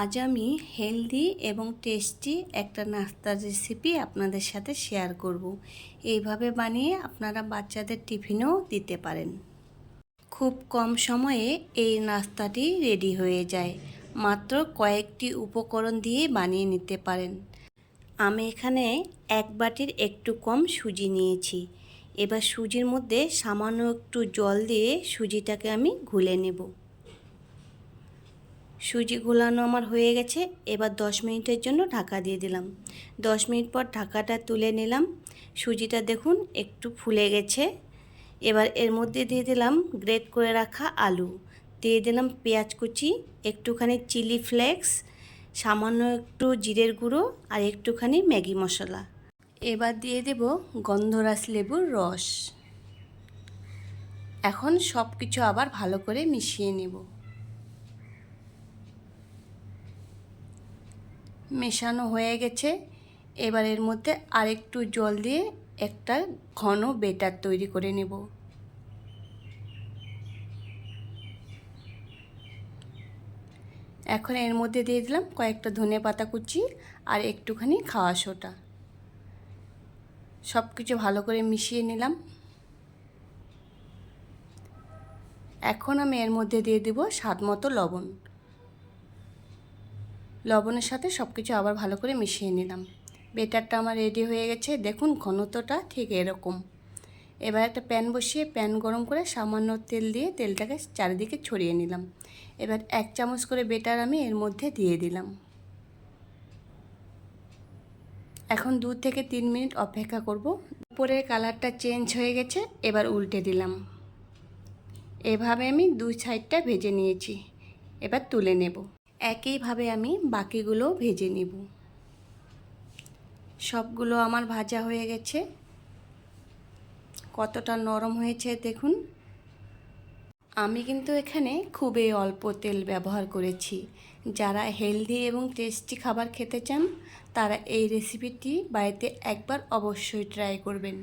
আজ আমি হেলদি এবং টেস্টি একটা নাস্তার রেসিপি আপনাদের সাথে শেয়ার করব। এইভাবে বানিয়ে আপনারা বাচ্চাদের টিফিনেও দিতে পারেন। খুব কম সময়ে এই নাস্তাটি রেডি হয়ে যায়। মাত্র কয়েকটি উপকরণ দিয়ে বানিয়ে নিতে পারেন। আমি এখানে এক বাটির একটু কম সুজি নিয়েছি। এবার সুজির মধ্যে সামান্য একটু জল দিয়ে সুজিটাকে আমি গুলে নেব। সুজি গোলানো আমার হয়ে গেছে। এবার 10 মিনিটের জন্য ঢাকা দিয়ে দিলাম। 10 মিনিট পর ঢাকাটা তুলে নিলাম। সুজিটা দেখুন একটু ফুলে গেছে। এবার এর মধ্যে দিয়ে দিলাম গ্রেট করে রাখা আলু, দিয়ে দিলাম পেঁয়াজ কুচি, একটুখানি চিলি ফ্লেক্স, সামান্য একটু জিরের গুঁড়ো আর একটুখানি ম্যাগি মশলা। এবার দিয়ে দেব গন্ধরাজ লেবুর রস। এখন সব কিছু আবার ভালো করে মিশিয়ে নেব। মেশানো হয়ে গেছে। এবার এর মধ্যে আরেকটু জল দিয়ে একটা ঘন বেটার তৈরি করে নেব। এখন এর মধ্যে দিয়ে দিলাম কয়েকটা ধনেপাতা কুচি আর একটুখানি খাওয়া সোডা। সব কিছু ভালো করে মিশিয়ে নিলাম। এখন আমি এর মধ্যে দিয়ে দেব স্বাদ মতো লবণ। লবণের সাথে সব কিছু আবার ভালো করে মিশিয়ে নিলাম। বেটারটা আমার রেডি হয়ে গেছে। দেখুন ঘনত্বটা ঠিক এরকম। এবার একটা প্যান বসিয়ে প্যান গরম করে সামান্য তেল দিয়ে তেলটাকে চারিদিকে ছড়িয়ে নিলাম। এবার 1 চামচ করে বেটার আমি এর মধ্যে দিয়ে দিলাম। এখন 2 থেকে 3 মিনিট অপেক্ষা করব। উপরের কালারটা চেঞ্জ হয়ে গেছে। এবার উল্টে দিলাম। এভাবে আমি 2 সাইডটা ভেজে নিয়েছি। এবার তুলে নেব। একইভাবে আমি বাকিগুলো ভেজে নেব। সবগুলো আমার ভাজা হয়ে গেছে। কতটা নরম হয়েছে দেখুন। আমি কিন্তু এখানে খুবই অল্প তেল ব্যবহার করেছি। যারা হেলদি এবং টেস্টি খাবার খেতে চান তারা এই রেসিপিটি বাড়িতে একবার অবশ্যই ট্রাই করবেন।